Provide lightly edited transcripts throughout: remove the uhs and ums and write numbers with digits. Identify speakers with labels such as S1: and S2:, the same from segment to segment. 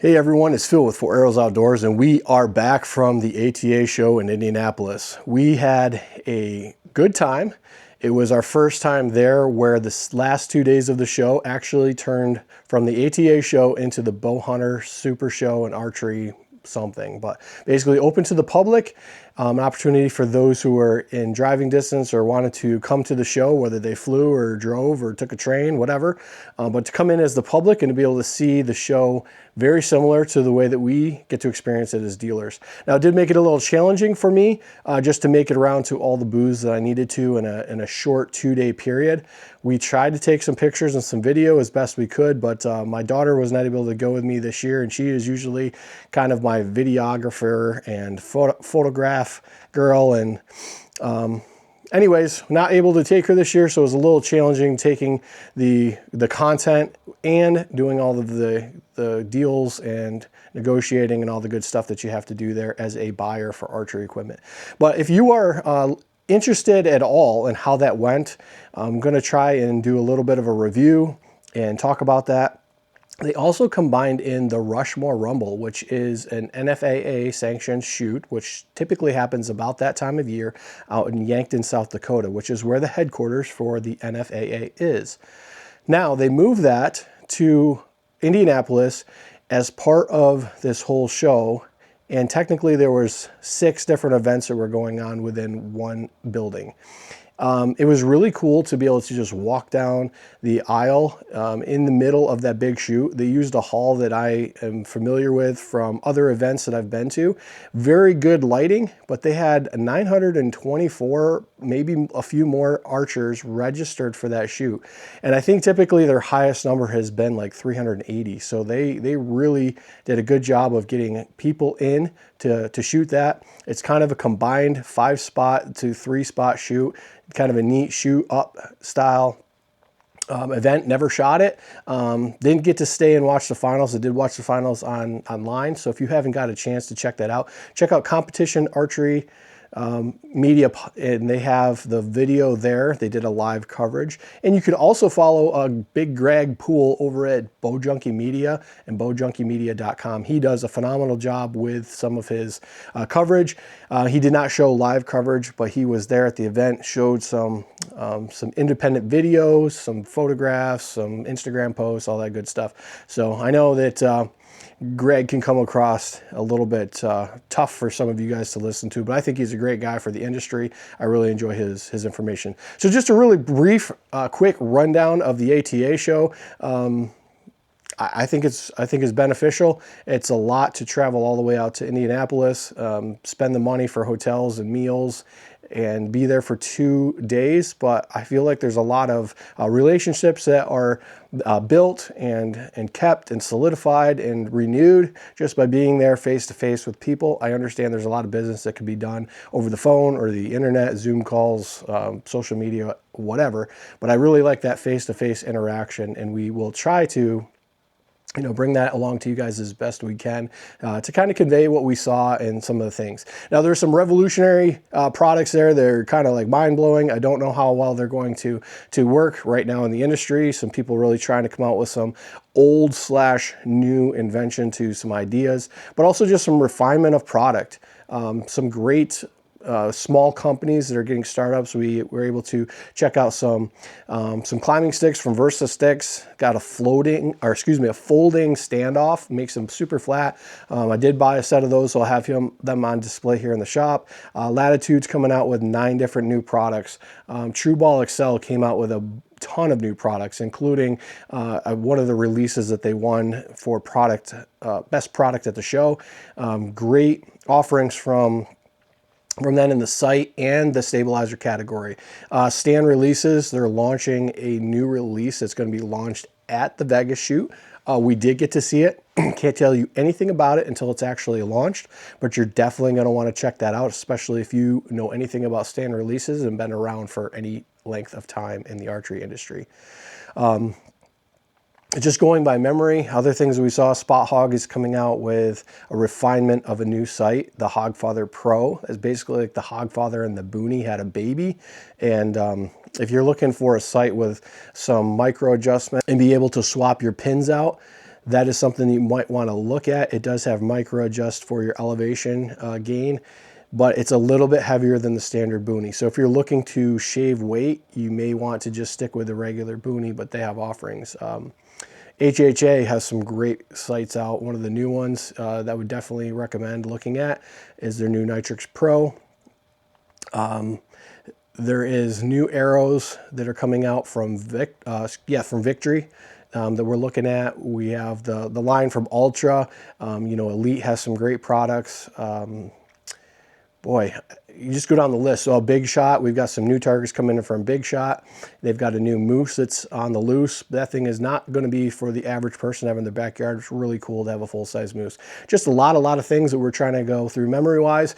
S1: Hey everyone, it's Phil with 4Arrows Outdoors, and we are back from the ATA show in Indianapolis. We had a good time. It was our first time there where the last 2 days of the show actually turned from the ATA show into the Bowhunter Super Show and Archery something, but basically open to the public, an opportunity for those who are in driving distance or wanted to come to the show, whether they flew or drove or took a train, whatever, but to come in as the public and to be able to see the show very similar to the way that we get to experience it as dealers. Now, it did make it a little challenging for me just to make it around to all the booths that I needed to in a short 2-day period. We tried to take some pictures and some video as best we could, but my daughter was not able to go with me this year, and she is usually kind of my videographer and photograph girl, and anyways, not able to take her this year, so it was a little challenging taking the content and doing all of the deals and negotiating and all the good stuff that you have to do there as a buyer for archery equipment. But if you are interested at all in how that went, I'm going to try and do a little bit of a review and talk about that. They also combined in the Rushmore Rumble, which is an NFAA sanctioned shoot, which typically happens about that time of year out in Yankton, South Dakota, which is where the headquarters for the NFAA is. Now, they moved that to Indianapolis as part of this whole show, and technically there was 6 different events that were going on within one building. It was really cool to be able to just walk down the aisle in the middle of that big shoot. They used a hall that I am familiar with from other events that I've been to. Very good lighting, but they had 924, maybe a few more archers registered for that shoot. And I think typically their highest number has been like 380. So they really did a good job of getting people in to shoot that. It's kind of a combined 5-spot to 3-spot shoot. Kind of a neat shoot up style event. Never shot it. Didn't get to stay and watch the finals. I did watch the finals online. So if you haven't got a chance to check that out, check out Competition Archery Media, and they have the video there. They did a live coverage, and you can also follow Big Greg Poole over at Bowjunkie Media and bowjunkiemedia.com. He does a phenomenal job with some of his coverage. He did not show live coverage, but he was there at the event, showed some independent videos, some photographs, some Instagram posts, all that good stuff. So I know that Greg can come across a little bit tough for some of you guys to listen to, but I think he's a great guy for the industry. I really enjoy his information. So just a really brief, quick rundown of the ATA show. I think it's beneficial. It's a lot to travel all the way out to Indianapolis, spend the money for hotels and meals, and be there for 2 days. But I feel like there's a lot of relationships that are built and kept and solidified and renewed just by being there face to face with people. I understand there's a lot of business that can be done over the phone or the internet, Zoom calls, social media, whatever. But I really like that face to face interaction, and we will try to bring that along to you guys as best we can to kind of convey what we saw and some of the things. Now, there's some revolutionary products there. They're kind of like mind-blowing. I don't know how well they're going to work right now in the industry. Some people really trying to come out with some old/new invention to some ideas, but also just some refinement of product. Some great small companies that are getting startups. We were able to check out some climbing sticks from Versa Sticks. Got a folding standoff, makes them super flat. I did buy a set of those, so I'll have them on display here in the shop. Latitude's coming out with 9 different new products. True Ball Excel came out with a ton of new products, including one of the releases that they won for best product at the show. Great offerings from them in the sight and the stabilizer category. Stand releases, they're launching a new release that's going to be launched at the Vegas shoot. We did get to see it. Can't tell you anything about it until it's actually launched, but you're definitely going to want to check that out, especially if you know anything about stand releases and been around for any length of time in the archery industry. Just going by memory, other things we saw, Spot Hog is coming out with a refinement of a new sight, the Hogfather Pro. It's basically like the Hogfather and the Boonie had a baby. And if you're looking for a sight with some micro adjustment and be able to swap your pins out, that is something you might want to look at. It does have micro adjust for your elevation gain, but it's a little bit heavier than the standard Boonie. So if you're looking to shave weight, you may want to just stick with the regular Boonie, but they have offerings. HHA has some great sights out. One of the new ones that I would definitely recommend looking at is their new Nitrix Pro. There is new arrows that are coming out from Victory that we're looking at. We have the line from Ultra. You know, Elite has some great products. Boy, you just go down the list. So Big Shot, we've got some new targets coming in from Big Shot. They've got a new moose that's on the loose. That thing is not going to be for the average person having in their backyard. It's really cool to have a full-size moose. Just a lot of things that we're trying to go through memory-wise.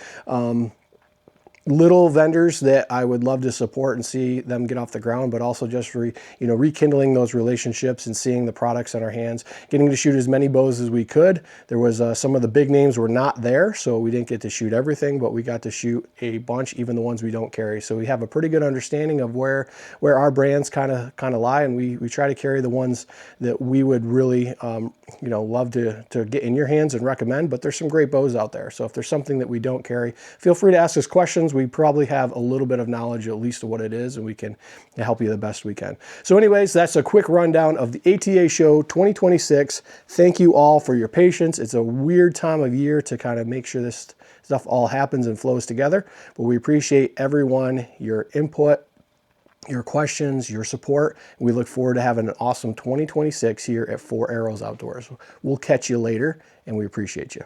S1: Little vendors that I would love to support and see them get off the ground, but also just rekindling those relationships and seeing the products in our hands, getting to shoot as many bows as we could. There was some of the big names were not there, so we didn't get to shoot everything, but we got to shoot a bunch, even the ones we don't carry. So we have a pretty good understanding of where our brands kind of lie, and we try to carry the ones that we would really love to get in your hands and recommend. But there's some great bows out there, so if there's something that we don't carry, feel free to ask us questions. We probably have a little bit of knowledge, at least of what it is, and we can help you the best we can. So anyways, that's a quick rundown of the ATA Show 2026. Thank you all for your patience. It's a weird time of year to kind of make sure this stuff all happens and flows together, but we appreciate everyone, your input, your questions, your support. We look forward to having an awesome 2026 here at 4 Arrows Outdoors. We'll catch you later, and we appreciate you.